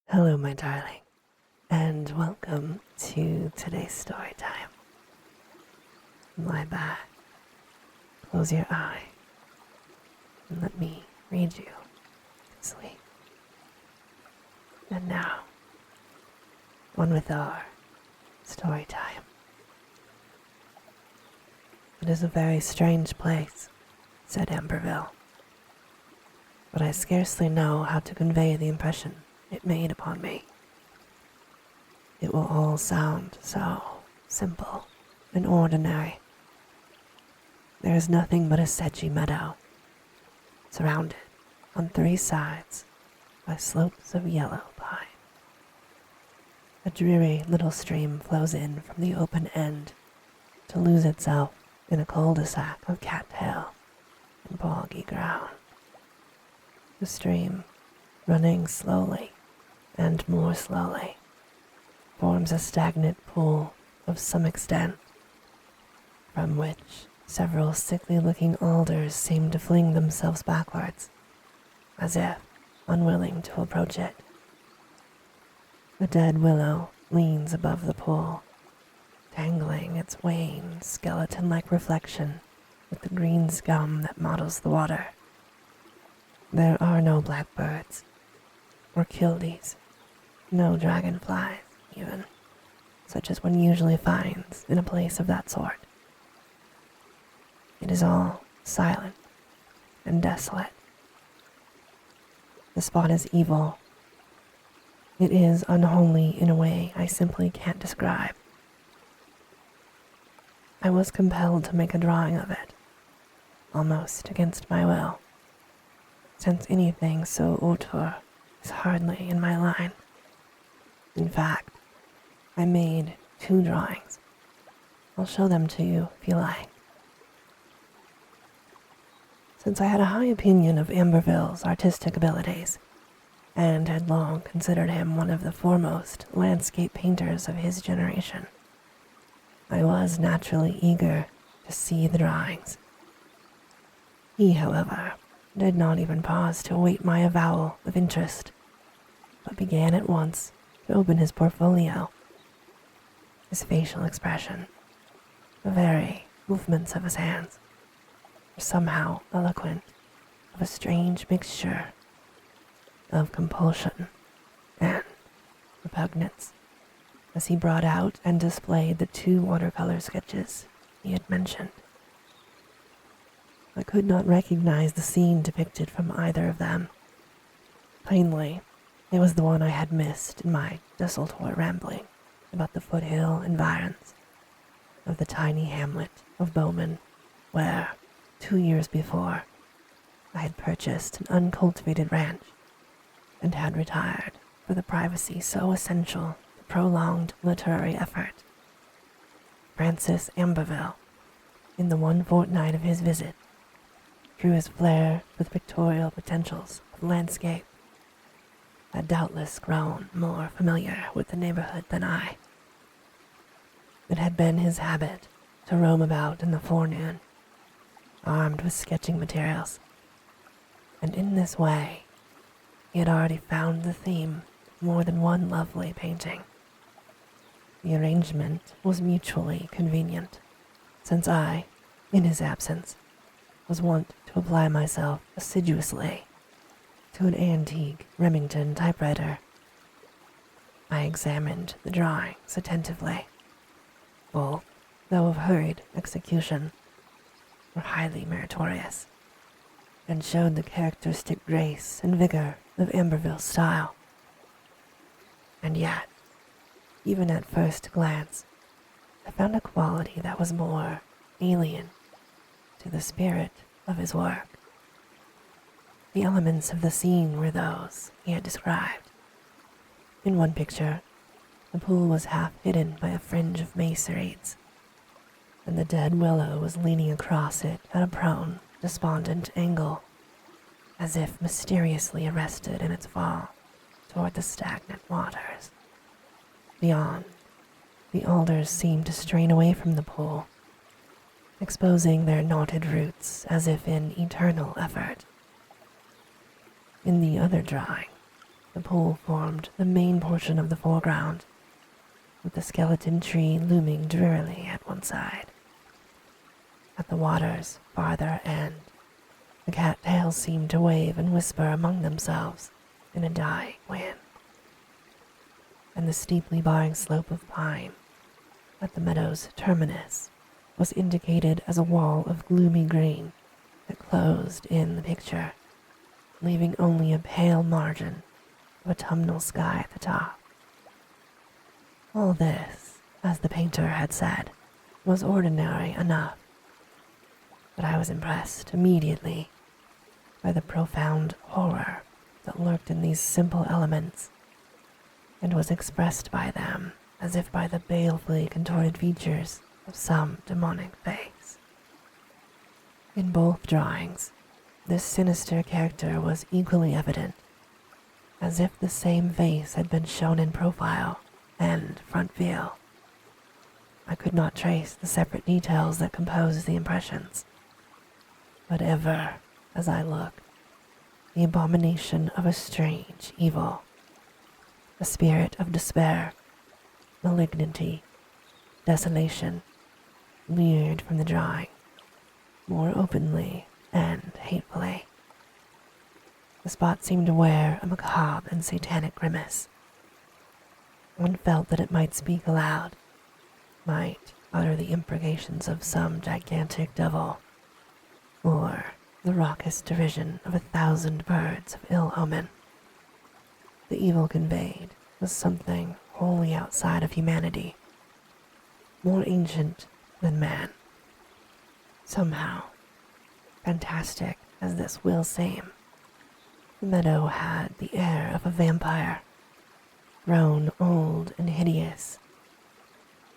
Hello, my darling, and welcome to today's story time. Lie back, close your eye, and let me read you to sleep. And now, on with our story time. It is a very strange place, said Amberville, but I scarcely know how to convey the impression it made upon me. It will all sound so simple and ordinary. There is nothing but a sedgy meadow, surrounded on three sides by slopes of yellow pine. A dreary little stream flows in from the open end to lose itself in a cul-de-sac of cattail and boggy ground. The stream, running slowly and more slowly, forms a stagnant pool of some extent, from which several sickly-looking alders seem to fling themselves backwards, as if unwilling to approach it. A dead willow leans above the pool, tangling its wan, skeleton-like reflection with the green scum that mottles the water. There are no blackbirds, or kildees, no dragonflies, even, such as one usually finds in a place of that sort. It is all silent and desolate. The spot is evil. It is unholy in a way I simply can't describe. I was compelled to make a drawing of it, almost against my will, since anything so auteur is hardly in my line. In fact, I made 2 drawings. I'll show them to you if you like. Since I had a high opinion of Amberville's artistic abilities, and had long considered him one of the foremost landscape painters of his generation, I was naturally eager to see the drawings. He, however, did not even pause to await my avowal of interest, but began at once to open his portfolio. His facial expression, the very movements of his hands, were somehow eloquent of a strange mixture of compulsion and repugnance, as he brought out and displayed the 2 watercolor sketches he had mentioned. I could not recognize the scene depicted from either of them. Plainly, it was the one I had missed in my desultory rambling about the foothill environs of the tiny hamlet of Bowman, where, 2 years before, I had purchased an uncultivated ranch and had retired for the privacy so essential to prolonged literary effort. Francis Amberville, in the 1 fortnight of his visit, drew his flair with pictorial potentials of landscape, had doubtless grown more familiar with the neighborhood than I. It had been his habit to roam about in the forenoon, armed with sketching materials, and in this way he had already found the theme of more than one lovely painting. The arrangement was mutually convenient, since I, in his absence, was wont to apply myself assiduously to an antique Remington typewriter. I examined the drawings attentively. Both, though of hurried execution, were highly meritorious, and showed the characteristic grace and vigor of Amberville's style. And yet, even at first glance, I found a quality that was more alien to the spirit of his work. The elements of the scene were those he had described. In one picture, the pool was half hidden by a fringe of mace reeds, and the dead willow was leaning across it at a prone, despondent angle, as if mysteriously arrested in its fall toward the stagnant waters. Beyond, the alders seemed to strain away from the pool, exposing their knotted roots as if in eternal effort. In the other drawing, The pool formed the main portion of the foreground, with the skeleton tree looming drearily at one side. At the water's farther end, the cattails seemed to wave and whisper among themselves in a dying wind, and the steeply barring slope of pine at the meadow's terminus was indicated as a wall of gloomy green that closed in the picture, leaving only a pale margin of autumnal sky at the top. All this, as the painter had said, was ordinary enough, but I was impressed immediately by the profound horror that lurked in these simple elements and was expressed by them as if by the balefully contorted features of some demonic face. In both drawings, this sinister character was equally evident, as if the same face had been shown in profile and front view. I could not trace the separate details that composed the impressions, but ever, as I looked, the abomination of a strange evil, a spirit of despair, malignity, desolation, leered from the drawing, more openly and hatefully. The spot seemed to wear a macabre and satanic grimace. One felt that it might speak aloud, might utter the imprecations of some gigantic devil, or the raucous derision of 1,000 birds of ill omen. The evil conveyed was something wholly outside of humanity, more ancient than man. Somehow, fantastic as this will seem, the meadow had the air of a vampire, grown old and hideous,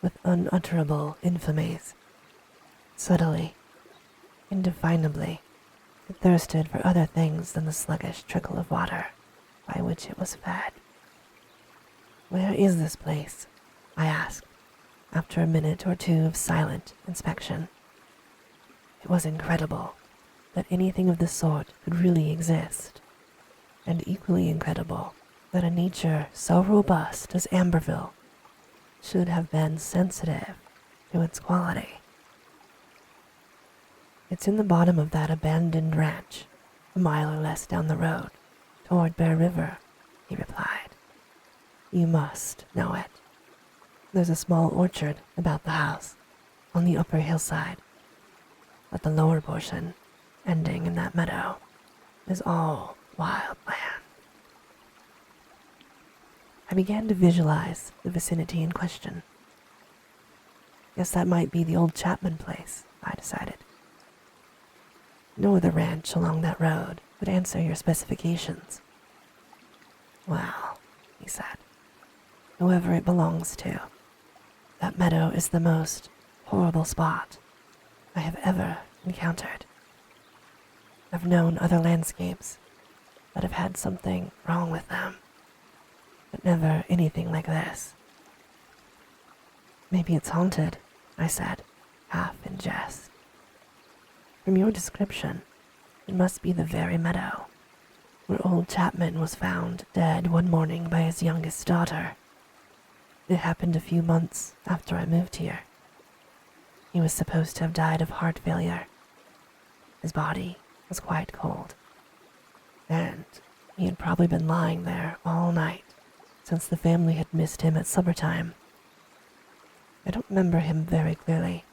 with unutterable infamies. Subtly, indefinably, it thirsted for other things than the sluggish trickle of water by which it was fed. "Where is this place?" I asked, after a minute or two of silent inspection. It was incredible that anything of the sort could really exist, and equally incredible that a nature so robust as Amberville should have been sensitive to its quality. "It's in the bottom of that abandoned ranch, a mile or less down the road, toward Bear River," he replied. "You must know it. There's a small orchard about the house, on the upper hillside, but the lower portion, ending in that meadow, is all wild land." I began to visualize the vicinity in question. Guess that might be the old Chapman place, I decided. No other ranch along that road would answer your specifications. "Well," he said, "whoever it belongs to, that meadow is the most horrible spot I have ever encountered. I've known other landscapes that have had something wrong with them, but never anything like this." "Maybe it's haunted," I said, half in jest. "From your description, it must be the very meadow where old Chapman was found dead one morning by his youngest daughter. It happened a few months after I moved here. He was supposed to have died of heart failure. His body was quite cold, and he had probably been lying there all night since the family had missed him at supper time. I don't remember him very clearly,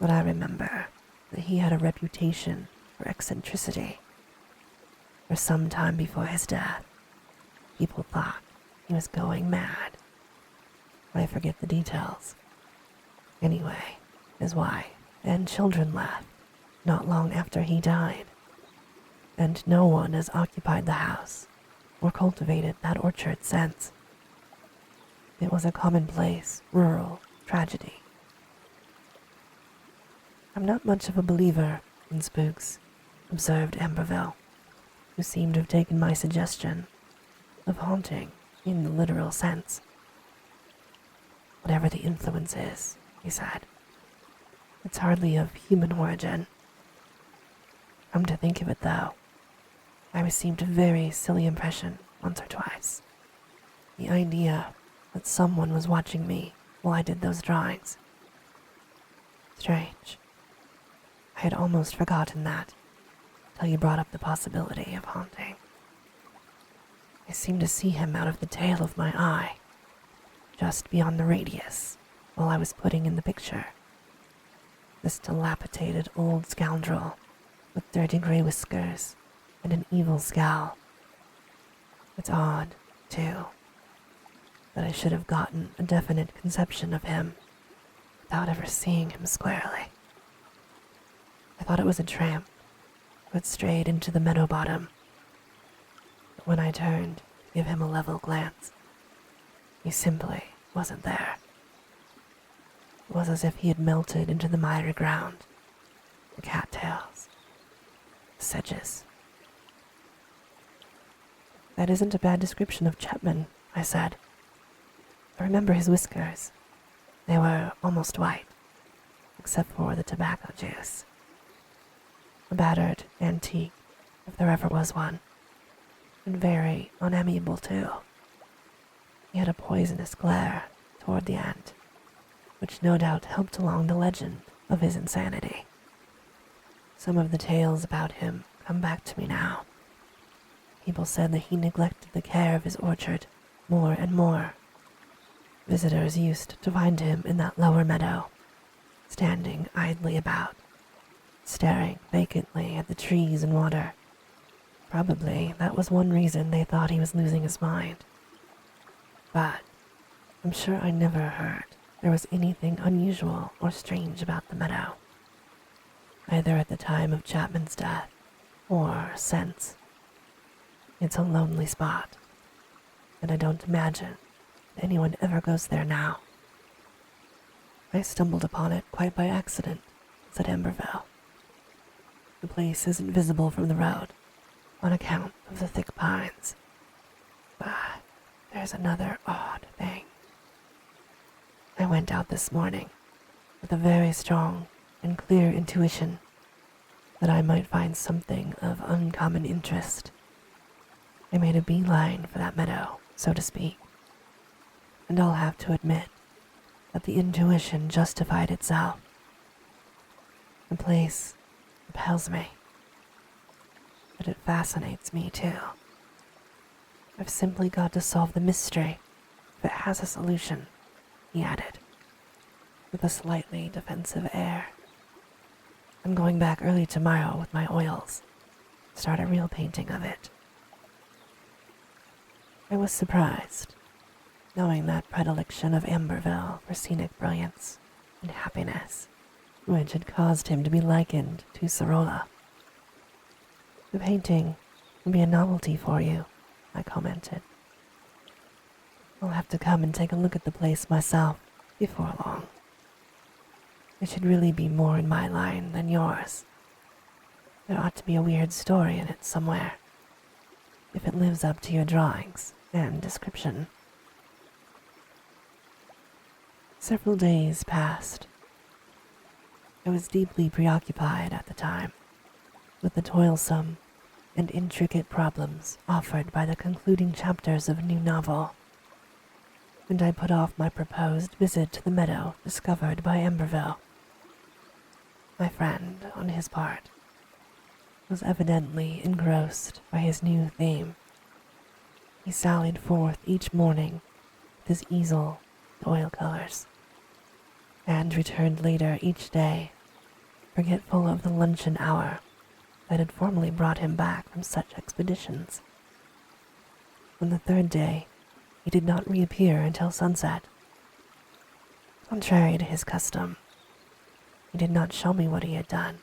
but I remember that he had a reputation for eccentricity. For some time before his death, people thought he was going mad. I forget the details. Anyway, his wife and children left not long after he died, and no one has occupied the house or cultivated that orchard since. It was a commonplace rural tragedy." "I'm not much of a believer in spooks," observed Amberville, who seemed to have taken my suggestion of haunting in the literal sense. "Whatever the influence is," he said, "it's hardly of human origin. Come to think of it, though, I received a very silly impression once or twice. The idea that someone was watching me while I did those drawings. Strange. I had almost forgotten that, till you brought up the possibility of haunting. I seemed to see him out of the tail of my eye, just beyond the radius, while I was putting in the picture. This dilapidated old scoundrel with dirty gray whiskers and an evil scowl. It's odd, too, that I should have gotten a definite conception of him without ever seeing him squarely. I thought it was a tramp who had strayed into the meadow bottom, but when I turned to give him a level glance, he simply wasn't there. It was as if he had melted into the miry ground, the cattails, the sedges. That isn't a bad description of Chapman, I said. I remember his whiskers. They were almost white, except for the tobacco juice. A battered antique, if there ever was one, and very unamiable too. He had a poisonous glare toward the end, which no doubt helped along the legend of his insanity. Some of the tales about him come back to me now. People said that he neglected the care of his orchard more and more. Visitors used to find him in that lower meadow, standing idly about, staring vacantly at the trees and water. Probably that was one reason they thought he was losing his mind. But I'm sure I never heard there was anything unusual or strange about the meadow, either at the time of Chapman's death or since. It's a lonely spot, and I don't imagine that anyone ever goes there now. I stumbled upon it quite by accident, said Emberville. The place isn't visible from the road on account of the thick pines. But there's another odd thing. I went out this morning with a very strong and clear intuition that I might find something of uncommon interest. I made a beeline for that meadow, so to speak, and I'll have to admit that the intuition justified itself. The place repels me, but it fascinates me too. I've simply got to solve the mystery if it has a solution, he added, with a slightly defensive air. I'm going back early tomorrow with my oils, start a real painting of it. I was surprised, knowing that predilection of Amberville for scenic brilliance and happiness, which had caused him to be likened to Sorolla. The painting will be a novelty for you, I commented. I'll have to come and take a look at the place myself before long. It should really be more in my line than yours. There ought to be a weird story in it somewhere, if it lives up to your drawings and description. Several days passed. I was deeply preoccupied at the time with the toilsome and intricate problems offered by the concluding chapters of a new novel, and I put off my proposed visit to the meadow discovered by Amberville. My friend, on his part, was evidently engrossed by his new theme. He sallied forth each morning with his easel and oil colors, and returned later each day, forgetful of the luncheon hour that had formerly brought him back from such expeditions. On the third day, he did not reappear until sunset. Contrary to his custom, he did not show me what he had done,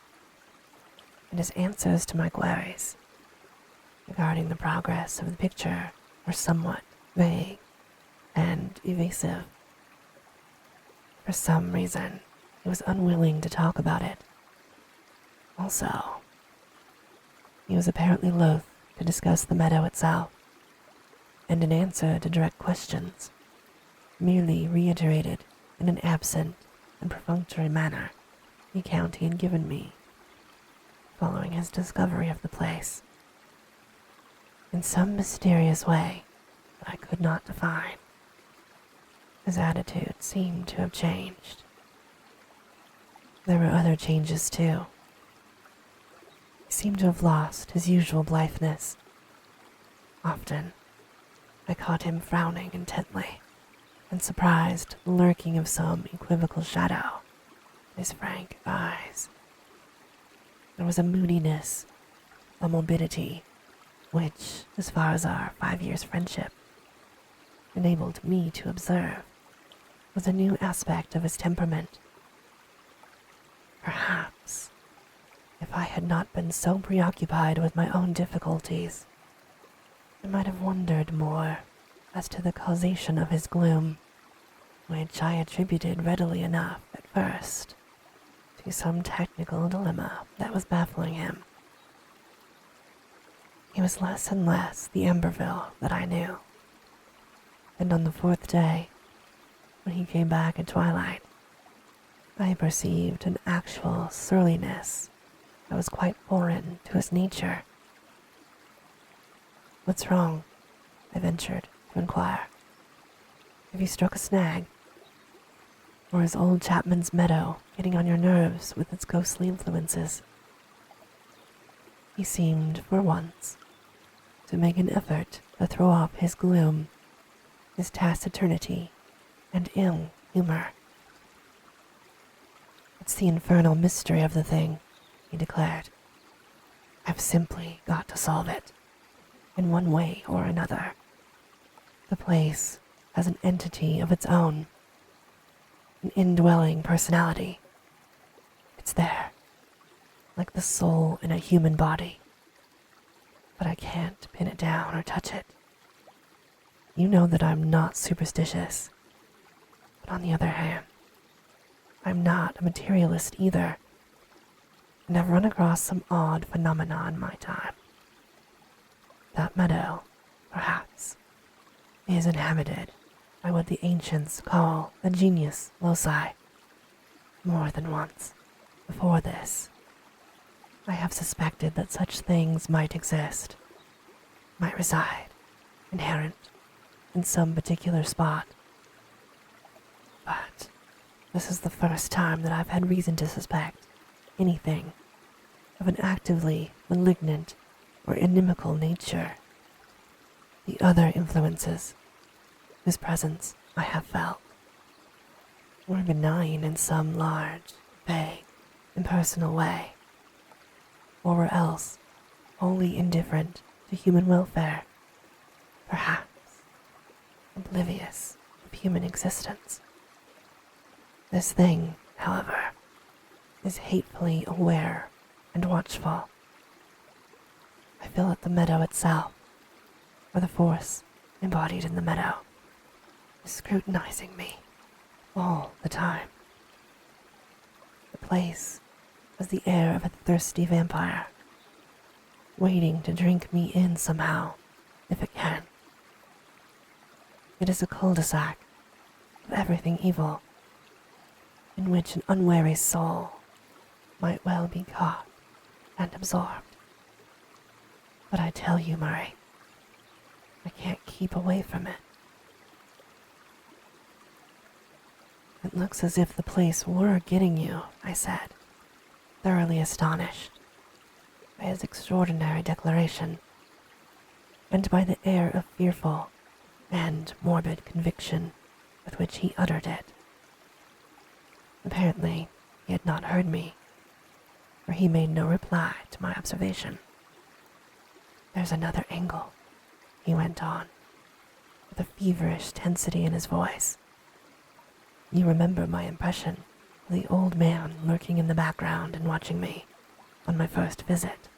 and his answers to my queries regarding the progress of the picture were somewhat vague and evasive. For some reason, he was unwilling to talk about it. Also, he was apparently loath to discuss the meadow itself, and in answer to direct questions, merely reiterated in an absent and perfunctory manner the account he had given me following his discovery of the place. in some mysterious way that I could not define. His attitude seemed to have changed. There were other changes too. He seemed to have lost his usual blitheness. Often, I caught him frowning intently, and surprised the lurking of some equivocal shadow in his frank eyes. There was a moodiness, a morbidity, which, as far as our 5 years' friendship enabled me to observe, was a new aspect of his temperament. Perhaps, if I had not been so preoccupied with my own difficulties, I might have wondered more as to the causation of his gloom, which I attributed readily enough at first to some technical dilemma that was baffling him. He was less and less the Amberville that I knew, and on the 4th day, when he came back at twilight, I perceived an actual surliness that was quite foreign to his nature. "What's wrong?" I ventured to inquire. "Have you struck a snag? Or is old Chapman's meadow getting on your nerves with its ghostly influences?" He seemed, for once, to make an effort to throw off his gloom, his taciturnity, and ill humor. "It's the infernal mystery of the thing," he declared. "I've simply got to solve it, in one way or another. The place has an entity of its own, an indwelling personality. It's there, like the soul in a human body, but I can't pin it down or touch it. You know that I'm not superstitious, but on the other hand, I'm not a materialist either, and I've run across some odd phenomena in my time. That meadow, perhaps, is inhabited by what the ancients call a Genius Loci. More than once, before this, I have suspected that such things might exist, might reside, inherent, in some particular spot. But this is the first time that I've had reason to suspect anything of an actively malignant or inimical nature. The other influences whose presence I have felt were benign in some large, vague, impersonal way, or were else wholly indifferent to human welfare, perhaps oblivious of human existence. This thing, however, is hatefully aware and watchful. I feel that the meadow itself, or the force embodied in the meadow, is scrutinizing me all the time. The place has the air of a thirsty vampire, waiting to drink me in somehow, if it can. It is a cul-de-sac of everything evil, in which an unwary soul might well be caught and absorbed. But I tell you, Murray, I can't keep away from it. It looks as if the place were getting you, I said, thoroughly astonished by his extraordinary declaration, and by the air of fearful and morbid conviction with which he uttered it. Apparently, he had not heard me, for he made no reply to my observation. "There's another angle," he went on, with a feverish tensity in his voice. "You remember my impression of the old man lurking in the background and watching me on my first visit?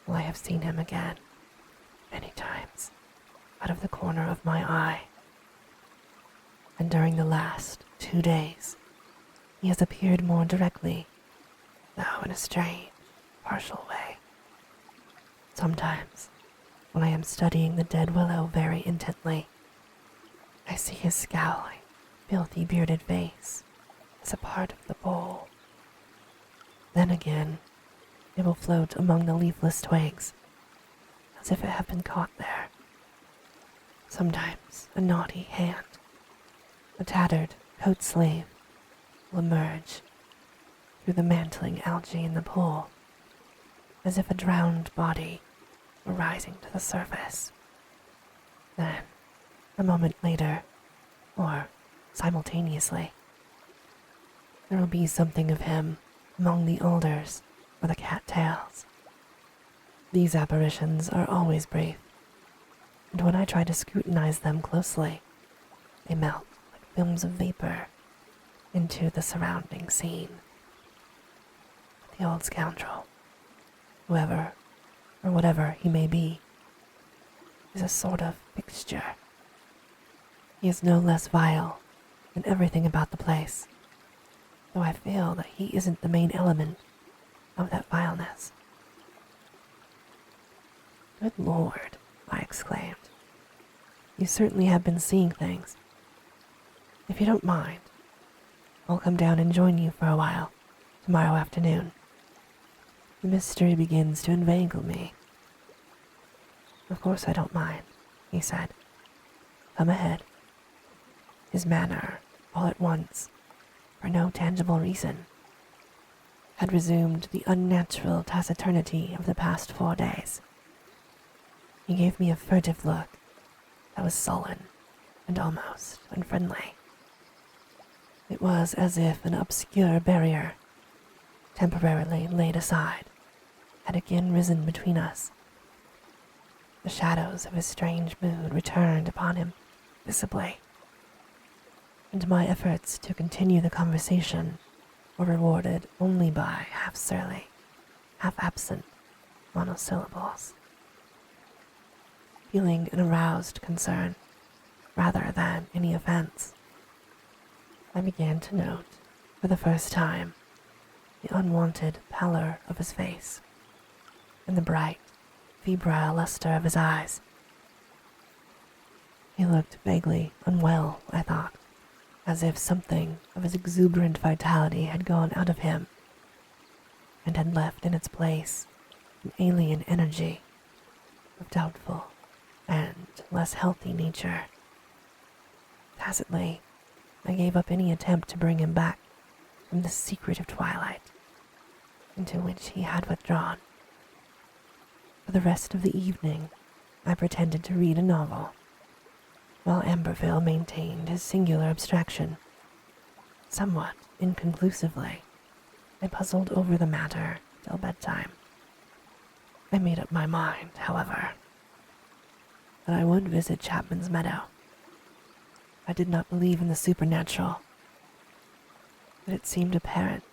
Well, I have seen him again, many times, out of the corner of my eye. And during the last 2 days, he has appeared more directly, though in a strange, partial way. Sometimes, when I am studying the dead willow very intently, I see his scowling, filthy bearded face as a part of the bowl. Then again, it will float among the leafless twigs, as if it had been caught there. Sometimes a naughty hand, a tattered coat sleeve, will emerge through the mantling algae in the pool, as if a drowned body were rising to the surface. Then, a moment later, or simultaneously, there will be something of him among the alders or the cattails. These apparitions are always brief, and when I try to scrutinize them closely, they melt like films of vapor into the surrounding scene. The old scoundrel, whoever or whatever he may be, is a sort of fixture. He is no less vile than everything about the place, though I feel that he isn't the main element of that vileness. Good Lord, I exclaimed. You certainly have been seeing things. If you don't mind, I'll come down and join you for a while tomorrow afternoon. The mystery begins to inveigle me. Of course I don't mind, he said. Come ahead. His manner, all at once, for no tangible reason, had resumed the unnatural taciturnity of the past 4 days. He gave me a furtive look that was sullen and almost unfriendly. It was as if an obscure barrier, temporarily laid aside, had again risen between us. The shadows of his strange mood returned upon him visibly, and my efforts to continue the conversation were rewarded only by half-surly, half-absent monosyllables. Feeling an aroused concern rather than any offense, I began to note, for the first time, the unwanted pallor of his face and the bright, febrile luster of his eyes. He looked vaguely unwell, I thought, as if something of his exuberant vitality had gone out of him and had left in its place an alien energy of doubtful and less healthy nature. Tacitly, I gave up any attempt to bring him back from the secretive twilight into which he had withdrawn. For the rest of the evening, I pretended to read a novel, while Amberville maintained his singular abstraction. Somewhat inconclusively, I puzzled over the matter till bedtime. I made up my mind, however, that I would visit Chapman's Meadow. I did not believe in the supernatural, but it seemed apparent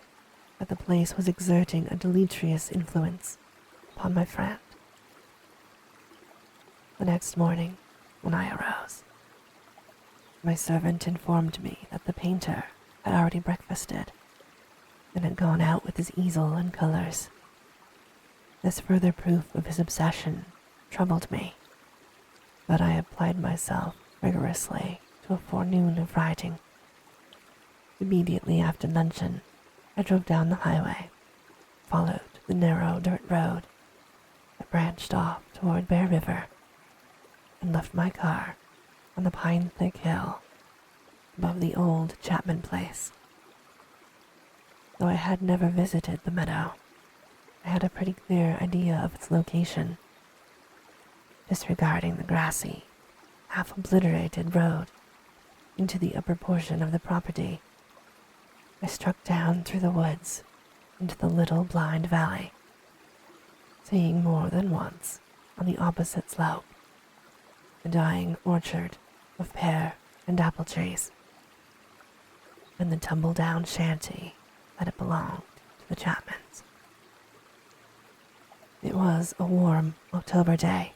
that the place was exerting a deleterious influence upon my friend. The next morning, when I arose, my servant informed me that the painter had already breakfasted and had gone out with his easel and colors. This further proof of his obsession troubled me, but I applied myself rigorously to a forenoon of writing. Immediately after luncheon, I drove down the highway, followed the narrow dirt road that branched off toward Bear River, and left my car on the pine-thick hill above the old Chapman place. Though I had never visited the meadow, I had a pretty clear idea of its location. Disregarding the grassy, half-obliterated road into the upper portion of the property, I struck down through the woods into the little blind valley, seeing more than once on the opposite slope the dying orchard of pear and apple trees, and the tumble-down shanty that it belonged to the Chapmans. It was a warm October day,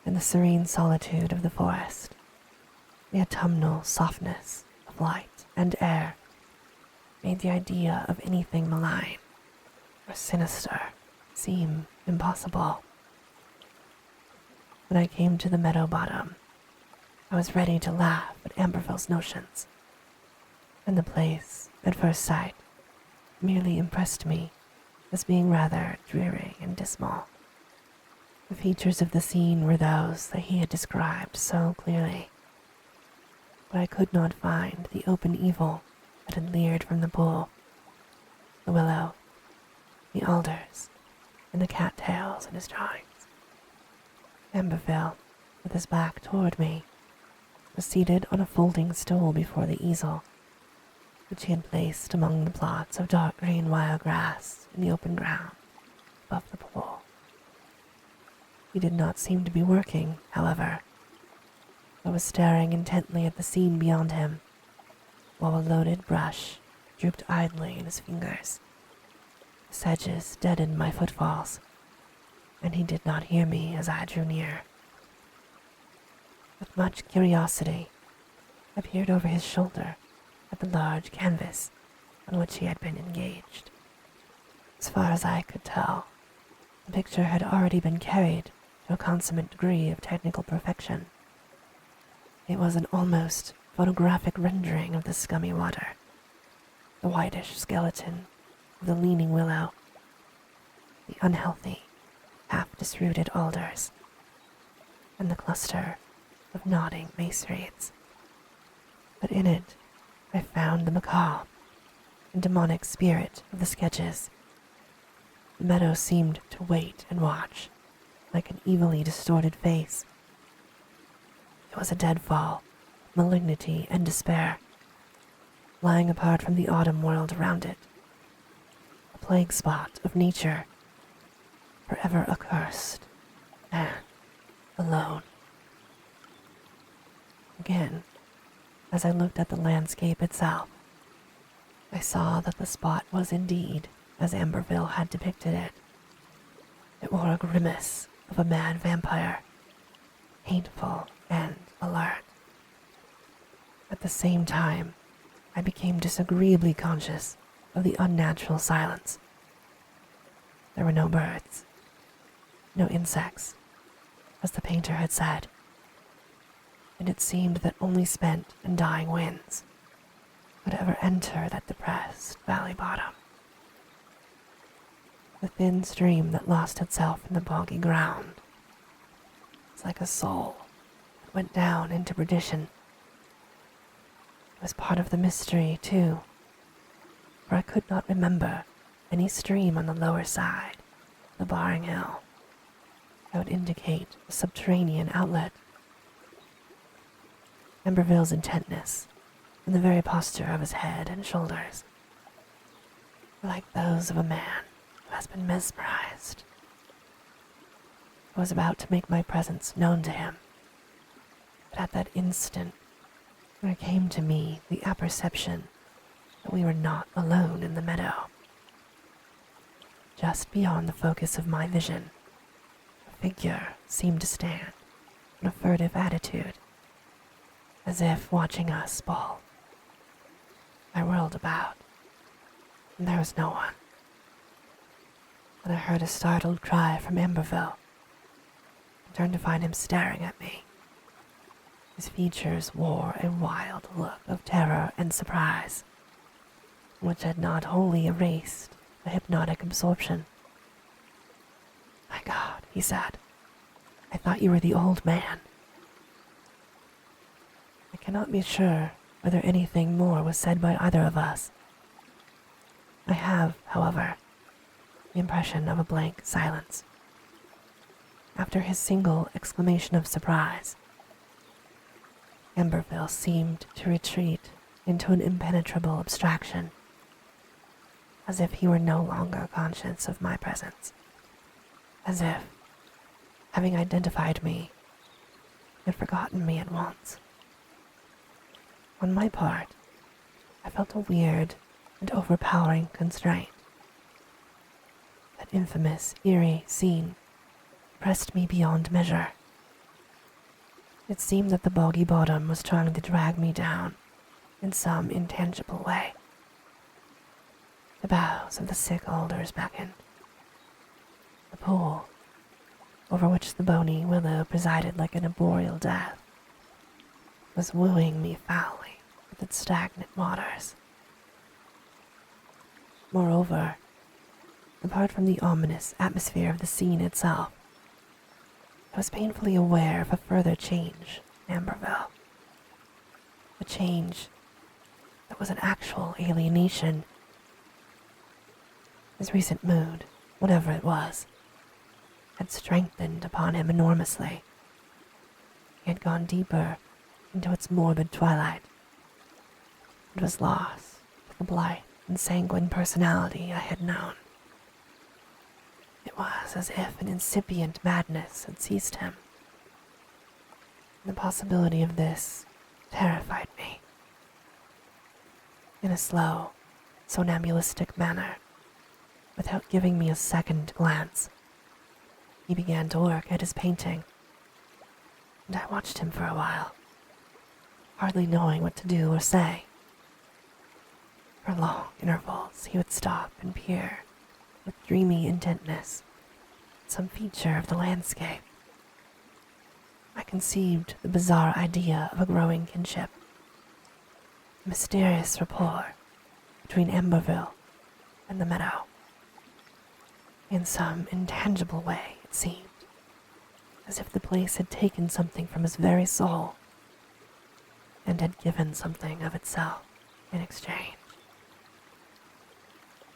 and the serene solitude of the forest, the autumnal softness of light and air, made the idea of anything malign or sinister seem impossible. When I came to the meadow bottom, I was ready to laugh at Amberville's notions, and the place, at first sight, merely impressed me as being rather dreary and dismal. The features of the scene were those that he had described so clearly, but I could not find the open evil that had leered from the pool, the willow, the alders, and the cattails in his drawings. Amberville, with his back toward me, was seated on a folding stool before the easel, which he had placed among the plots of dark green wild grass in the open ground above the pool. He did not seem to be working, however, but was staring intently at the scene beyond him, while a loaded brush drooped idly in his fingers. The sedges deadened my footfalls, and he did not hear me as I drew near. With much curiosity, I peered over his shoulder at the large canvas on which he had been engaged. As far as I could tell, the picture had already been carried to a consummate degree of technical perfection. It was an almost photographic rendering of the scummy water, the whitish skeleton of the leaning willow, the unhealthy, half-disrooted alders, and the cluster of nodding mace reeds. But in it I found the macabre and demonic spirit of the sketches. The meadow seemed to wait and watch, like an evilly distorted face. It was a deadfall, malignity, and despair, lying apart from the autumn world around it, a plague spot of nature, forever accursed and alone. Again, as I looked at the landscape itself, I saw that the spot was indeed as Amberville had depicted it. It wore a grimace of a mad vampire, hateful and alert. At the same time, I became disagreeably conscious of the unnatural silence. There were no birds, no insects, as the painter had said, and it seemed that only spent and dying winds would ever enter that depressed valley bottom. The thin stream that lost itself in the boggy ground was like a soul that went down into perdition. It was part of the mystery, too, for I could not remember any stream on the lower side, the barring hill, that would indicate a subterranean outlet. Amberville's intentness and the very posture of his head and shoulders were like those of a man who has been mesmerized. I was about to make my presence known to him, but at that instant there came to me the apperception that we were not alone in the meadow. Just beyond the focus of my vision, a figure seemed to stand in a furtive attitude, as if watching us both. I whirled about, and there was no one. Then I heard a startled cry from Amberville, and turned to find him staring at me. His features wore a wild look of terror and surprise, which had not wholly erased the hypnotic absorption. "My God," he said, "I thought you were the old man." I cannot be sure whether anything more was said by either of us. I have, however, the impression of a blank silence. After his single exclamation of surprise, Amberville seemed to retreat into an impenetrable abstraction, as if he were no longer conscious of my presence, as if, having identified me, he had forgotten me at once. On my part, I felt a weird and overpowering constraint. That infamous, eerie scene pressed me beyond measure. It seemed that the boggy bottom was trying to drag me down in some intangible way. The boughs of the sick alders beckoned. The pool, over which the bony willow presided like an arboreal death, was wooing me foully with its stagnant waters. Moreover, apart from the ominous atmosphere of the scene itself, I was painfully aware of a further change in Amberville. A change that was an actual alienation. His recent mood, whatever it was, had strengthened upon him enormously. He had gone deeper into its morbid twilight, and was lost to the blithe and sanguine personality I had known. It was as if an incipient madness had seized him. The possibility of this terrified me. In a slow, somnambulistic manner, without giving me a second glance, he began to work at his painting, and I watched him for a while, hardly knowing what to do or say. For long intervals he would stop and peer with dreamy intentness at some feature of the landscape. I conceived the bizarre idea of a growing kinship, a mysterious rapport between Amberville and the meadow. In some intangible way, it seemed, as if the place had taken something from his very soul and had given something of itself in exchange.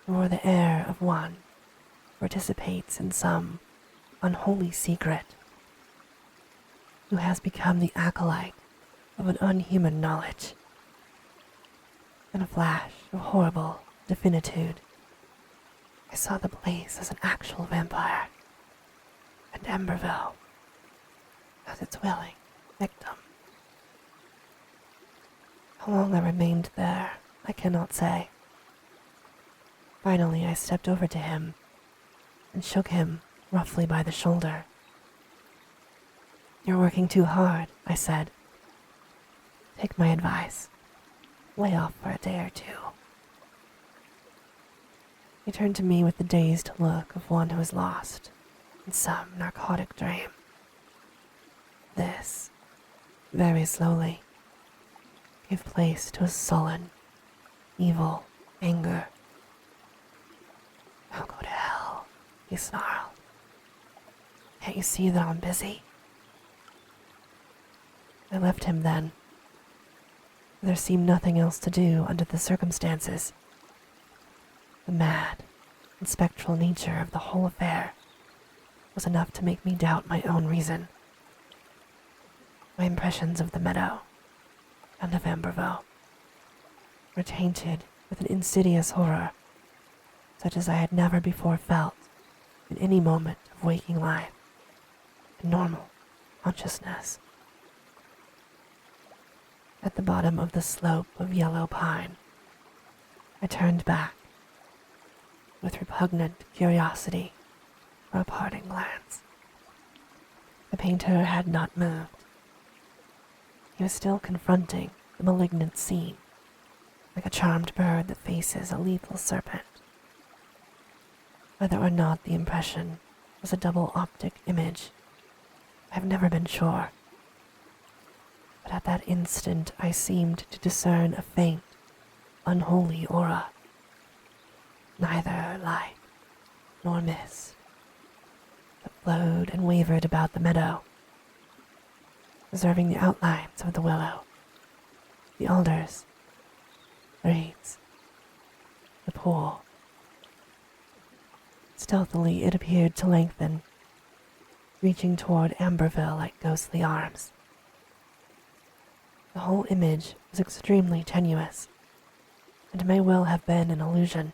It wore the air of one who participates in some unholy secret, who has become the acolyte of an unhuman knowledge. In a flash of horrible definitude, I saw the place as an actual vampire, and Amberville as its willing victim. How long I remained there, I cannot say. Finally, I stepped over to him and shook him roughly by the shoulder. "You're working too hard," I said. "Take my advice. Lay off for a day or two." He turned to me with the dazed look of one who is lost in some narcotic dream. This, very slowly, gave place to a sullen, evil anger. "I'll go to hell," he snarled. "Can't you see that I'm busy?" I left him then. There seemed nothing else to do under the circumstances. The mad and spectral nature of the whole affair was enough to make me doubt my own reason. My impressions of the meadow and of Amberville were tainted with an insidious horror such as I had never before felt in any moment of waking life and normal consciousness. At the bottom of the slope of yellow pine, I turned back with repugnant curiosity for a parting glance. The painter had not moved. He was still confronting the malignant scene, like a charmed bird that faces a lethal serpent. Whether or not the impression was a double optic image, I have never been sure. But at that instant I seemed to discern a faint, unholy aura, neither light nor mist, that flowed and wavered about the meadow, preserving the outlines of the willow, the alders, the reeds, the pool. Stealthily it appeared to lengthen, reaching toward Amberville like ghostly arms. The whole image was extremely tenuous, and may well have been an illusion,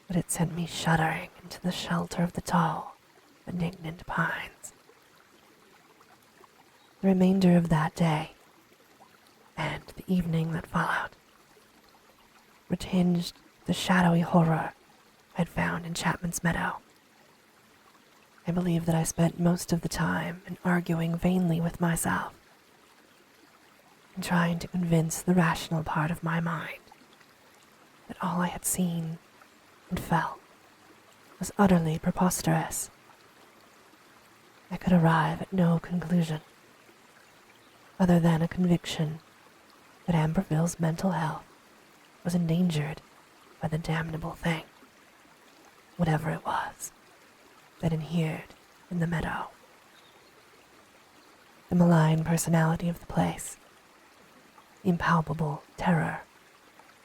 but it sent me shuddering into the shelter of the tall, benignant pines. The remainder of that day, and the evening that followed, were tinged with the shadowy horror I had found in Chapman's Meadow. I believe that I spent most of the time in arguing vainly with myself, and trying to convince the rational part of my mind that all I had seen and felt was utterly preposterous. I could arrive at no conclusion other than a conviction that Amberville's mental health was endangered by the damnable thing, whatever it was, that inhered in the meadow. the malign personality of the place, the impalpable terror,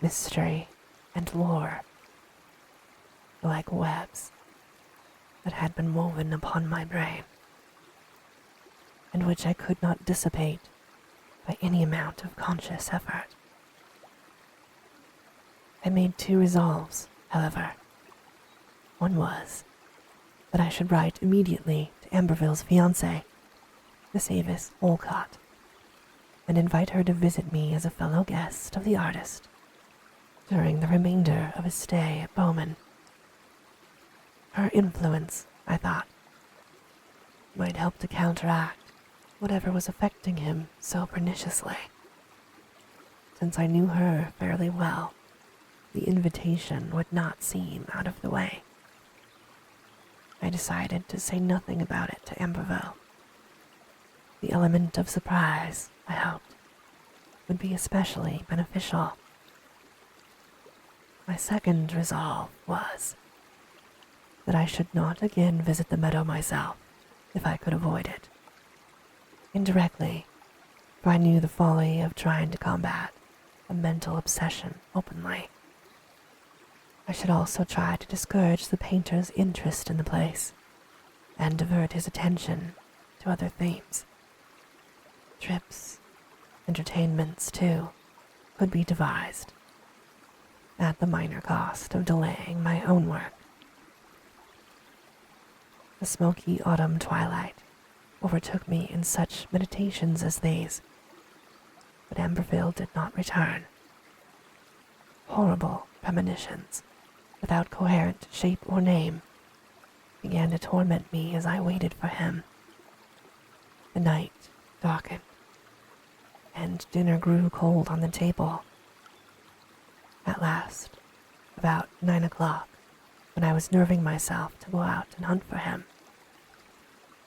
mystery, and lore, were like webs that had been woven upon my brain, and which I could not dissipate by any amount of conscious effort. I made 2 resolves, however. One was that I should write immediately to Amberville's fiancée, Miss Avis Olcott, and invite her to visit me as a fellow guest of the artist during the remainder of his stay at Bowman. Her influence, I thought, might help to counteract whatever was affecting him so perniciously. Since I knew her fairly well, the invitation would not seem out of the way. I decided to say nothing about it to Amberville. The element of surprise, I hoped, would be especially beneficial. My second resolve was that I should not again visit the meadow myself if I could avoid it. Indirectly, for I knew the folly of trying to combat a mental obsession openly. I should also try to discourage the painter's interest in the place and divert his attention to other themes. Trips, entertainments, too, could be devised, at the minor cost of delaying my own work. The smoky autumn twilight overtook me in such meditations as these, but Amberville did not return. Horrible premonitions, without coherent shape or name, began to torment me as I waited for him. The night darkened, and dinner grew cold on the table. At last, about 9 o'clock, when I was nerving myself to go out and hunt for him,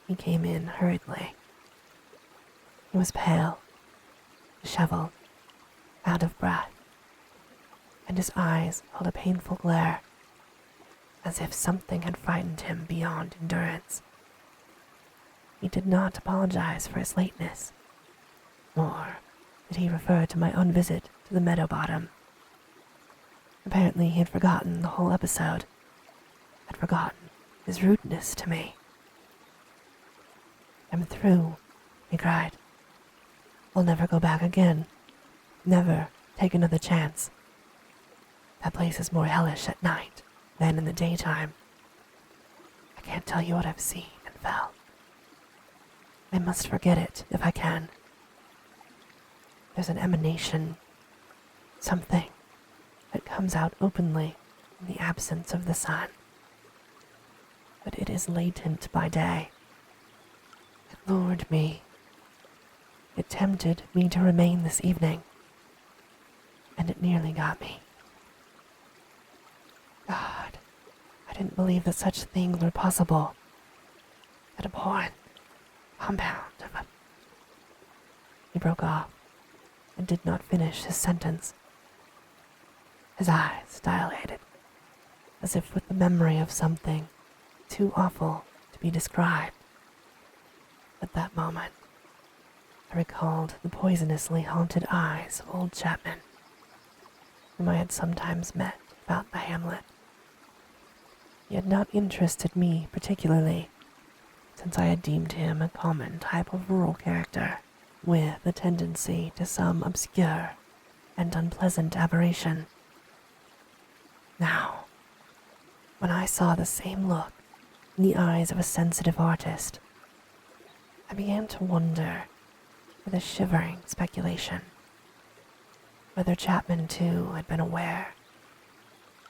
he came in hurriedly. He was pale, disheveled, out of breath, and his eyes held a painful glare, as if something had frightened him beyond endurance. He did not apologize for his lateness, nor did he refer to my own visit to the meadow bottom. Apparently he had forgotten the whole episode, had forgotten his rudeness to me. "I'm through," he cried. "I'll never go back again. Never take another chance. That place is more hellish at night than in the daytime. I can't tell you what I've seen and felt. I must forget it if I can. There's an emanation, something that comes out openly in the absence of the sun. But it is latent by day. It lured me. It tempted me to remain this evening, and it nearly got me. God, I didn't believe that such things were possible. That abhorrent compound of a..." He broke off and did not finish his sentence. His eyes dilated, as if with the memory of something too awful to be described. At that moment, I recalled the poisonously haunted eyes of old Chapman, whom I had sometimes met about the hamlet. He had not interested me particularly, since I had deemed him a common type of rural character, with a tendency to some obscure and unpleasant aberration. Now, when I saw the same look in the eyes of a sensitive artist, I began to wonder, with a shivering speculation, whether Chapman too had been aware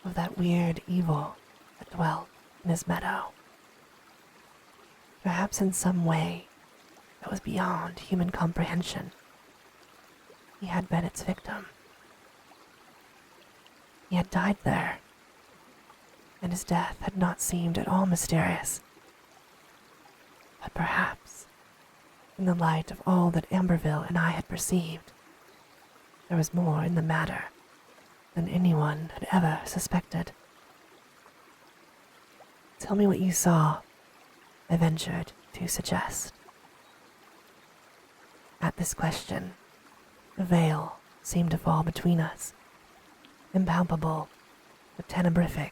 of that weird evil that dwelt in his meadow. Perhaps in some way that was beyond human comprehension, he had been its victim. He had died there, and his death had not seemed at all mysterious. But perhaps, in the light of all that Amberville and I had perceived, there was more in the matter than anyone had ever suspected. "Tell me what you saw," I ventured to suggest. At this question, a veil seemed to fall between us, impalpable but tenebrific.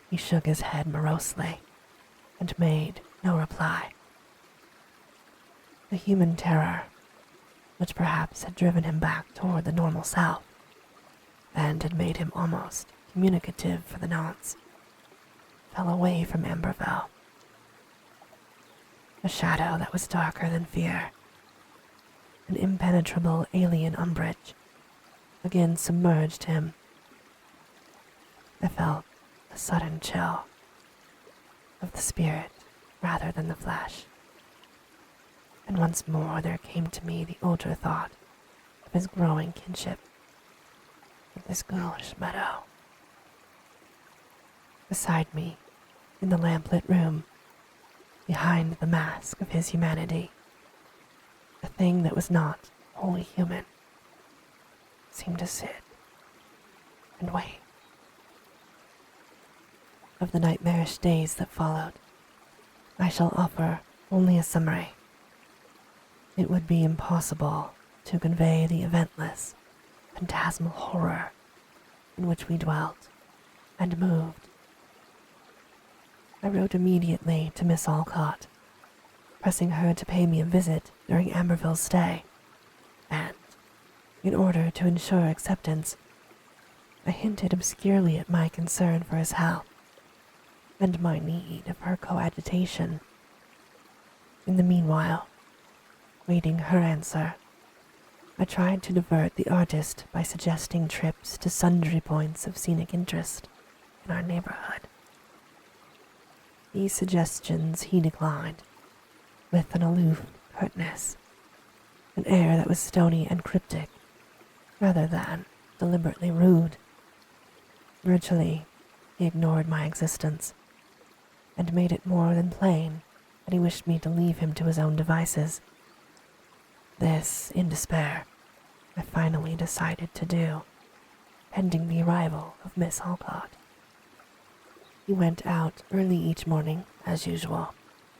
He shook his head morosely and made no reply. The human terror, which perhaps had driven him back toward the normal self, and had made him almost communicative for the nonce, fell away from Amberville. A shadow that was darker than fear, an impenetrable alien umbrage, again submerged him. I felt a sudden chill of the spirit rather than the flesh, and once more there came to me the older thought of his growing kinship with this ghoulish meadow. Beside me, in the lamplit room, behind the mask of his humanity, a thing that was not wholly human seemed to sit and wait. Of the nightmarish days that followed, I shall offer only a summary. It would be impossible to convey the eventless, phantasmal horror in which we dwelt and moved. I wrote immediately to Miss Alcott, pressing her to pay me a visit during Amberville's stay, and, in order to ensure acceptance, I hinted obscurely at my concern for his health and my need of her coadjutation. In the meanwhile, waiting her answer, I tried to divert the artist by suggesting trips to sundry points of scenic interest in our neighborhood. These suggestions he declined, with an aloof curtness, an air that was stony and cryptic, rather than deliberately rude. Virtually, he ignored my existence, and made it more than plain that he wished me to leave him to his own devices. This, in despair, I finally decided to do, pending the arrival of Miss Alcott. He went out early each morning, as usual,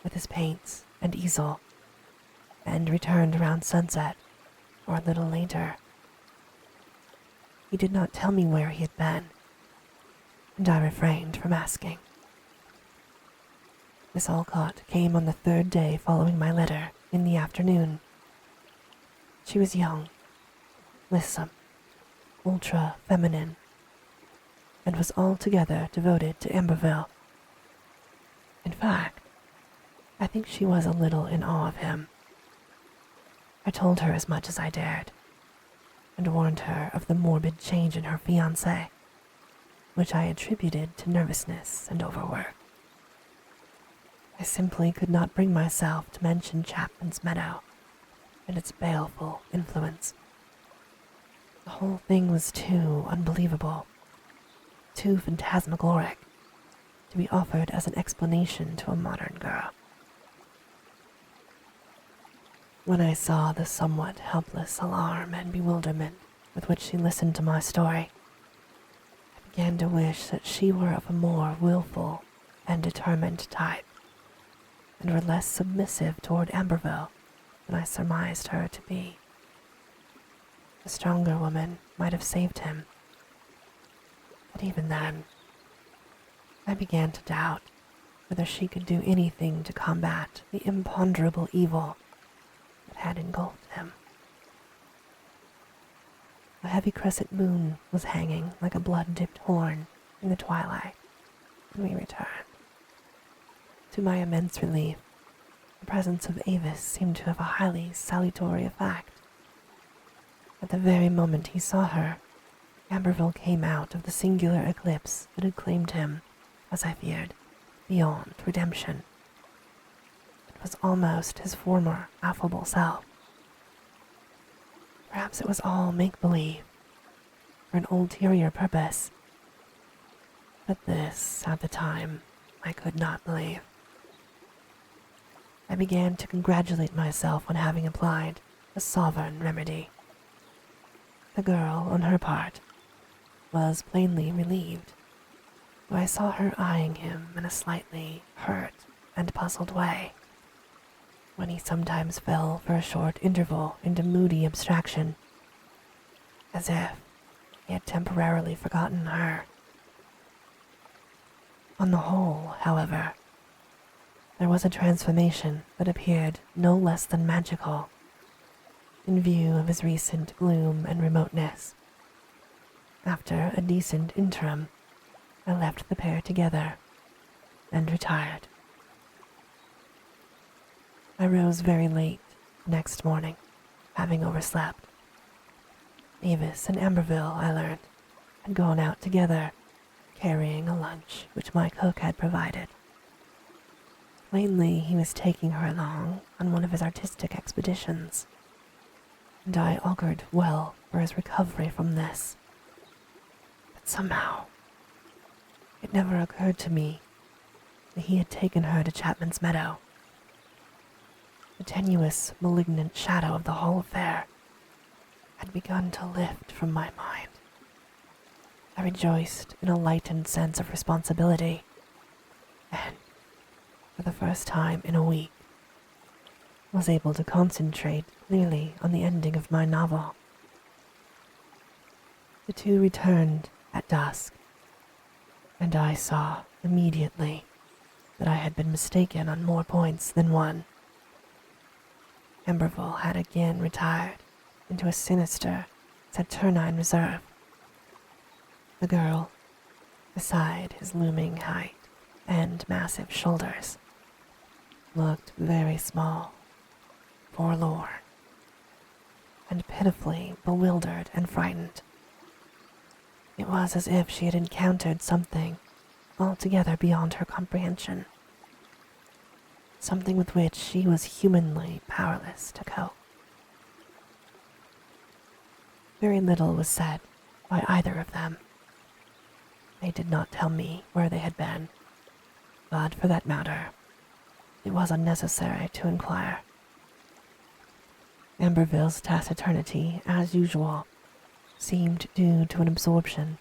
with his paints and easel, and returned around sunset, or a little later. He did not tell me where he had been, and I refrained from asking. Miss Alcott came on the third day following my letter in the afternoon. She was young, lissome, ultra-feminine, and was altogether devoted to Amberville. In fact, I think she was a little in awe of him. I told her as much as I dared, and warned her of the morbid change in her fiancé, which I attributed to nervousness and overwork. I simply could not bring myself to mention Chapman's Meadow and its baleful influence. The whole thing was too unbelievable, too phantasmagoric, to be offered as an explanation to a modern girl. When I saw the somewhat helpless alarm and bewilderment with which she listened to my story, I began to wish that she were of a more willful and determined type, and were less submissive toward Amberville than I surmised her to be. A stronger woman might have saved him, but even then, I began to doubt whether she could do anything to combat the imponderable evil that had engulfed him. A heavy crescent moon was hanging like a blood-dipped horn in the twilight when we returned. To my immense relief, the presence of Avis seemed to have a highly salutary effect. At the very moment he saw her, Amberville came out of the singular eclipse that had claimed him, as I feared, beyond redemption. It was almost his former affable self. Perhaps it was all make-believe, for an ulterior purpose. But this, at the time, I could not believe. I began to congratulate myself on having applied a sovereign remedy. The girl, on her part, was plainly relieved, though I saw her eyeing him in a slightly hurt and puzzled way, when he sometimes fell for a short interval into moody abstraction, as if he had temporarily forgotten her. On the whole, however, there was a transformation that appeared no less than magical, in view of his recent gloom and remoteness. After a decent interim, I left the pair together and retired. I rose very late next morning, having overslept. Avis and Amberville, I learned, had gone out together, carrying a lunch which my cook had provided. Plainly, he was taking her along on one of his artistic expeditions, and I augured well for his recovery from this. But somehow, it never occurred to me that he had taken her to Chapman's Meadow. The tenuous, malignant shadow of the whole affair had begun to lift from my mind. I rejoiced in a lightened sense of responsibility, and, for the first time in a week, was able to concentrate clearly on the ending of my novel. The two returned at dusk, and I saw immediately that I had been mistaken on more points than one. Amberville had again retired into a sinister, saturnine reserve. The girl, beside his looming height and massive shoulders, looked very small, forlorn, and pitifully bewildered and frightened. It was as if she had encountered something altogether beyond her comprehension, something with which she was humanly powerless to cope. Very little was said by either of them. They did not tell me where they had been, but for that matter, it was unnecessary to inquire. Amberville's taciturnity, as usual, seemed due to an absorption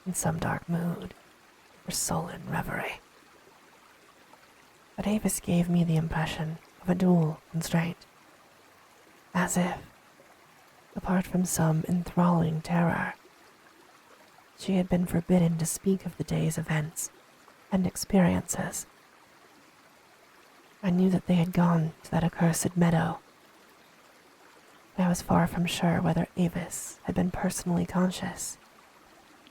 in some dark mood or sullen reverie. But Avis gave me the impression of a dual constraint, as if, apart from some enthralling terror, she had been forbidden to speak of the day's events and experiences. I knew that they had gone to that accursed meadow. I was far from sure whether Avis had been personally conscious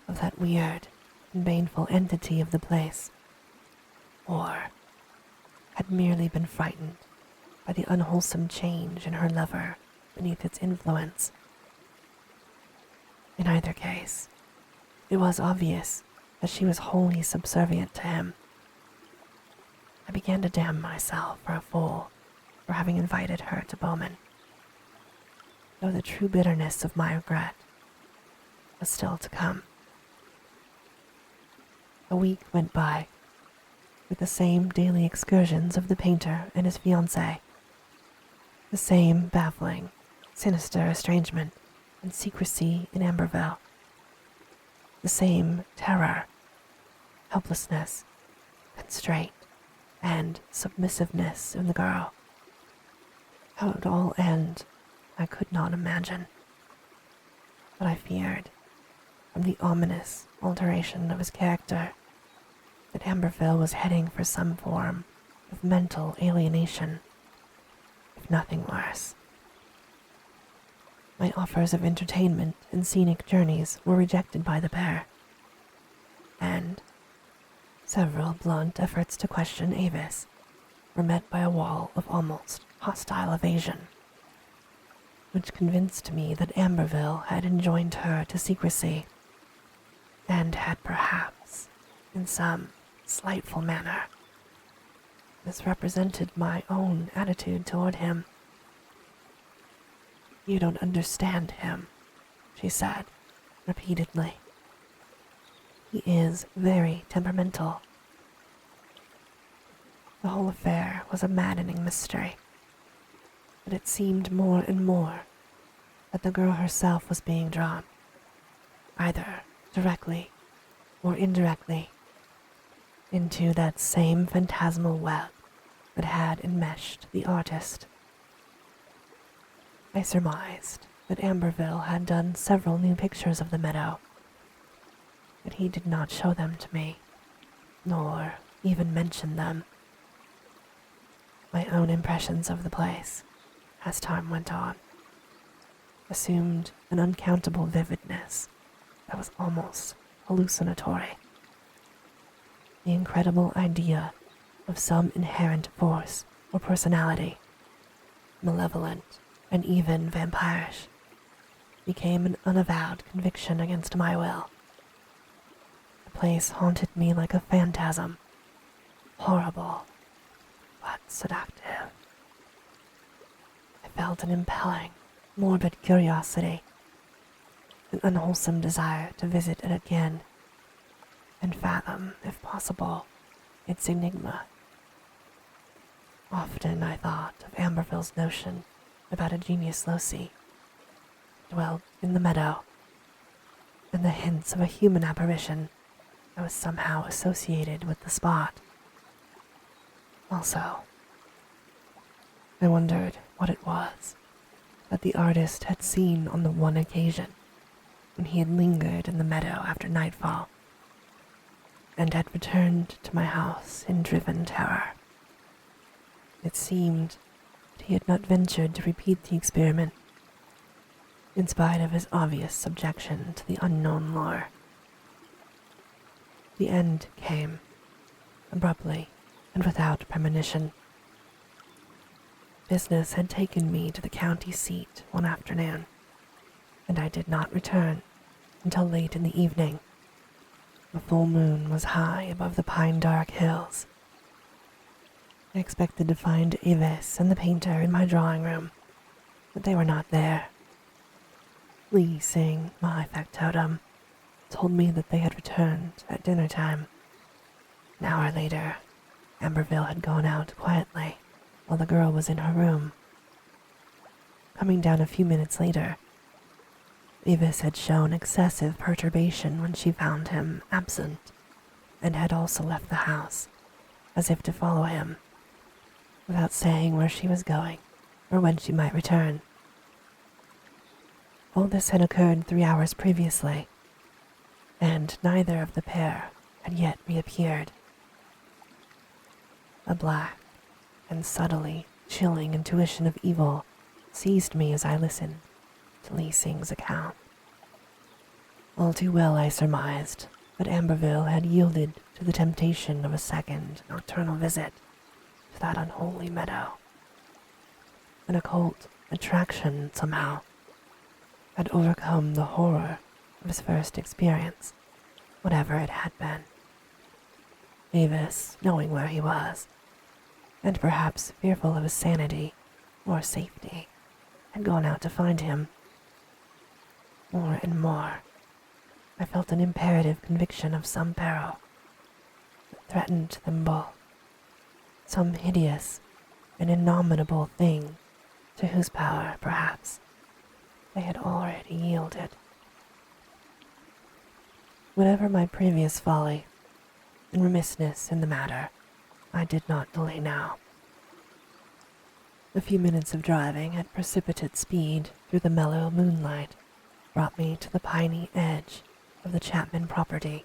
of that weird and baneful entity of the place, or had merely been frightened by the unwholesome change in her lover beneath its influence. In either case, it was obvious that she was wholly subservient to him. I began to damn myself for a fool for having invited her to Bowman, though the true bitterness of my regret was still to come. A week went by, with the same daily excursions of the painter and his fiancée, the same baffling, sinister estrangement and secrecy in Amberville, the same terror, helplessness, constraint, and submissiveness in the girl. How it would all end, I could not imagine, but I feared, from the ominous alteration of his character, that Amberville was heading for some form of mental alienation, if nothing worse. My offers of entertainment and scenic journeys were rejected by the pair, and several blunt efforts to question Avis were met by a wall of almost hostile evasion, which convinced me that Amberville had enjoined her to secrecy, and had perhaps, in some slightful manner, misrepresented my own attitude toward him. "You don't understand him," she said, repeatedly. "He is very temperamental." The whole affair was a maddening mystery, but it seemed more and more that the girl herself was being drawn, either directly or indirectly, into that same phantasmal web that had enmeshed the artist. I surmised that Amberville had done several new pictures of the meadow, but he did not show them to me, nor even mention them. My own impressions of the place, as time went on, assumed an uncountable vividness that was almost hallucinatory. The incredible idea of some inherent force or personality, malevolent and even vampirish, became an unavowed conviction against my will. The place haunted me like a phantasm, horrible but seductive. I felt an impelling, morbid curiosity, an unwholesome desire to visit it again and fathom, if possible, its enigma. Often I thought of Amberville's notion about a Genius Loci dwelt in the meadow, and the hints of a human apparition that was somehow associated with the spot. Also, I wondered what it was that the artist had seen on the one occasion when he had lingered in the meadow after nightfall and had returned to my house in driven terror. It seemed that he had not ventured to repeat the experiment, in spite of his obvious subjection to the unknown lure. The end came, abruptly and without premonition. Business had taken me to the county seat one afternoon, and I did not return until late in the evening. The full moon was high above the pine-dark hills. I expected to find Avis and the painter in my drawing room, but they were not there. Lee Sing, my factotum, told me that they had returned at dinner time. An hour later, Amberville had gone out quietly while the girl was in her room. Coming down a few minutes later, Avis had shown excessive perturbation when she found him absent, and had also left the house, as if to follow him, without saying where she was going or when she might return. All this had occurred 3 hours previously, and neither of the pair had yet reappeared. A black and subtly chilling intuition of evil seized me as I listened to Lee Sing's account. All too well I surmised that Amberville had yielded to the temptation of a second nocturnal visit to that unholy meadow. An occult attraction, somehow, had overcome the horror of his first experience, whatever it had been. Avis, knowing where he was, and perhaps fearful of his sanity or safety, had gone out to find him. More and more, I felt an imperative conviction of some peril that threatened them both, some hideous and innominable thing to whose power, perhaps, they had already yielded. Whatever my previous folly and remissness in the matter, I did not delay now. A few minutes of driving at precipitate speed through the mellow moonlight brought me to the piney edge of the Chapman property.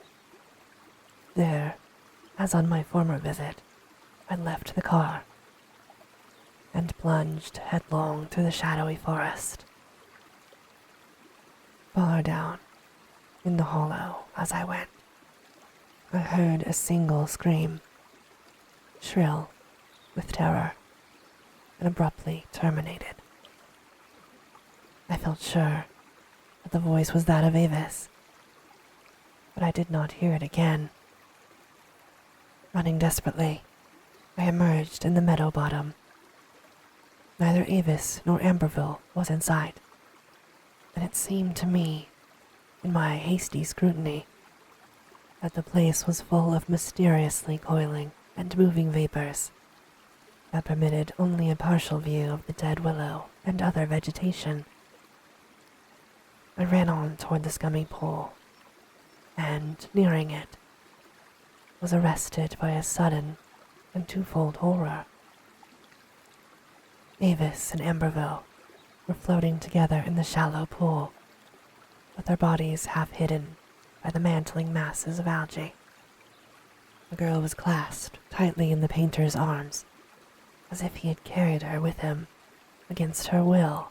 There, as on my former visit, I left the car and plunged headlong through the shadowy forest. Far down, in the hollow as I went, I heard a single scream, shrill with terror, and abruptly terminated. I felt sure that the voice was that of Avis, but I did not hear it again. Running desperately, I emerged in the meadow bottom. Neither Avis nor Amberville was in sight, and it seemed to me, in my hasty scrutiny, that the place was full of mysteriously coiling and moving vapors that permitted only a partial view of the dead willow and other vegetation. I ran on toward the scummy pool, and, nearing it, was arrested by a sudden and twofold horror. Avis and Amberville were floating together in the shallow pool, with their bodies half hidden by the mantling masses of algae. The girl was clasped tightly in the painter's arms, as if he had carried her with him against her will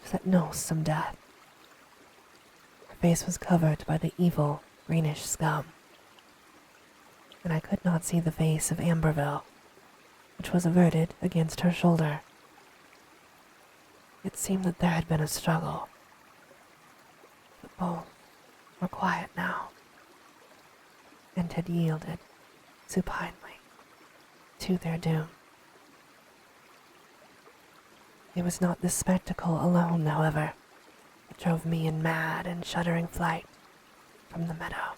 to that noisome death. Her face was covered by the evil, greenish scum, and I could not see the face of Amberville, which was averted against her shoulder. It seemed that there had been a struggle, but both were quiet now, and had yielded supinely to their doom. It was not this spectacle alone, however, that drove me in mad and shuddering flight from the meadow,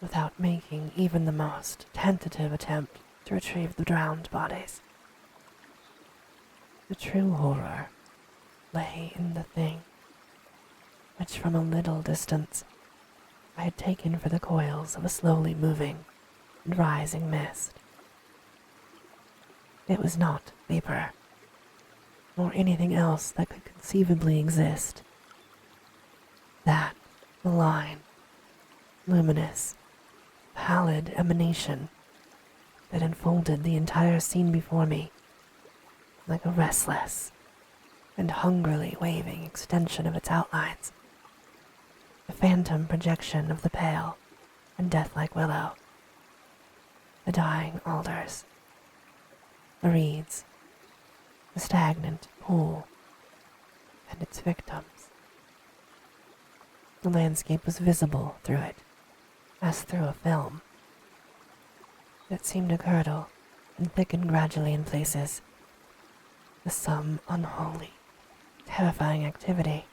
without making even the most tentative attempt to retrieve the drowned bodies. The true horror lay in the thing which from a little distance I had taken for the coils of a slowly moving and rising mist. It was not vapor, nor anything else that could conceivably exist. That malign, luminous, pallid emanation that enfolded the entire scene before me like a restless and hungrily waving extension of its outlines, the phantom projection of the pale and death-like willow, the dying alders, the reeds, the stagnant pool, and its victims. The landscape was visible through it, as through a film. It seemed to curdle and thicken gradually in places, with some unholy, terrifying activity.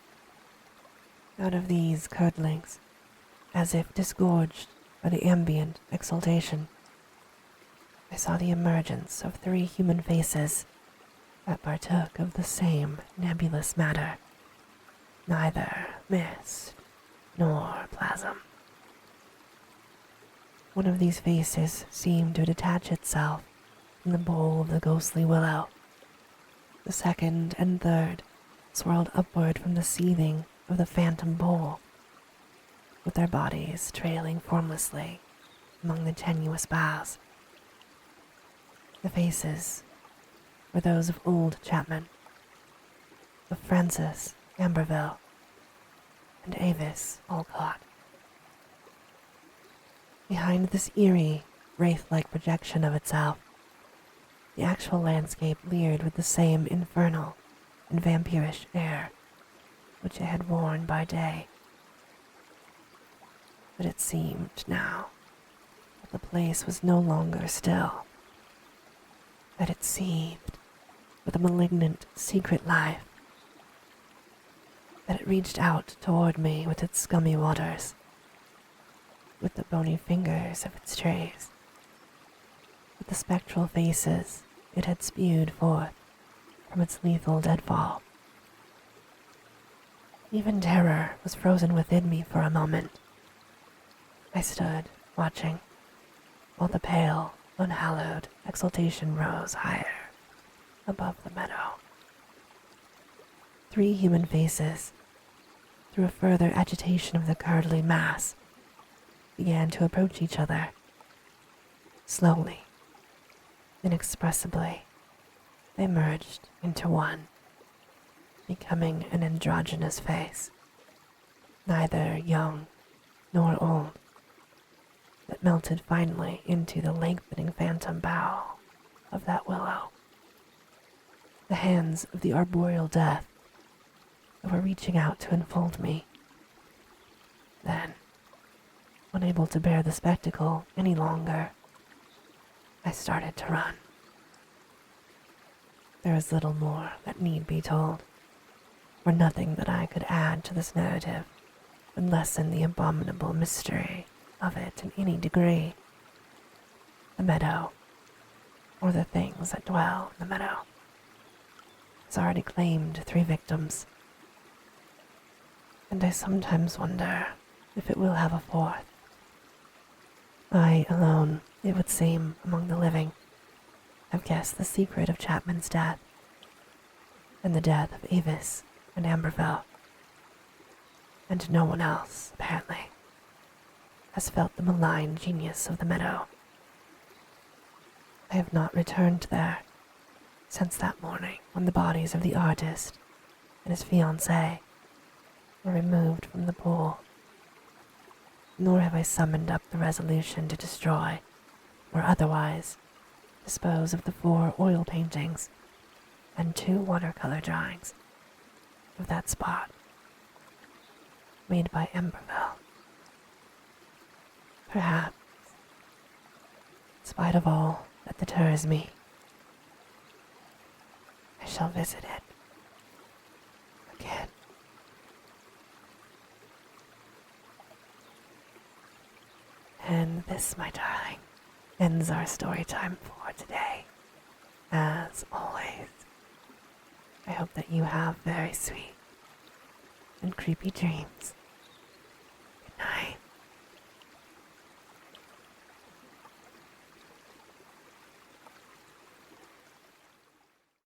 Out of these curdlings, as if disgorged by the ambient exaltation, I saw the emergence of 3 human faces that partook of the same nebulous matter, neither mist nor plasm. One of these faces seemed to detach itself from the bowl of the ghostly willow. The second and third swirled upward from the seething of the phantom bowl, with their bodies trailing formlessly among the tenuous boughs. The faces were those of old Chapman, of Francis Amberville, and Avis Alcott. Behind this eerie, wraith-like projection of itself, the actual landscape leered with the same infernal and vampirish air which it had worn by day. But it seemed now that the place was no longer still, that it seethed with a malignant secret life, that it reached out toward me with its scummy waters, with the bony fingers of its trays, with the spectral faces it had spewed forth from its lethal deadfall. Even terror was frozen within me for a moment. I stood, watching, while the pale, unhallowed exultation rose higher above the meadow. 3 human faces, through a further agitation of the curdling mass, began to approach each other. Slowly, inexpressibly, they merged into one, becoming an androgynous face, neither young nor old, that melted finally into the lengthening phantom bough of that willow. The hands of the arboreal death that were reaching out to enfold me. Then, unable to bear the spectacle any longer, I started to run. There is little more that need be told, for nothing that I could add to this narrative would lessen the abominable mystery of it in any degree. The meadow, or the things that dwell in the meadow, has already claimed 3 victims, and I sometimes wonder if it will have a 4th. I alone, it would seem, among the living, have guessed the secret of Chapman's death, and the death of Avis and Amberville. And no one else, apparently, has felt the malign genius of the meadow. I have not returned there since that morning when the bodies of the artist and his fiancée were removed from the pool, nor have I summoned up the resolution to destroy, or otherwise dispose of the 4 oil paintings and 2 watercolor drawings of that spot made by Amberville. Perhaps, in spite of all that deters me, I shall visit it again. And this, my darling, ends our story time for today. As always, I hope that you have very sweet and creepy dreams.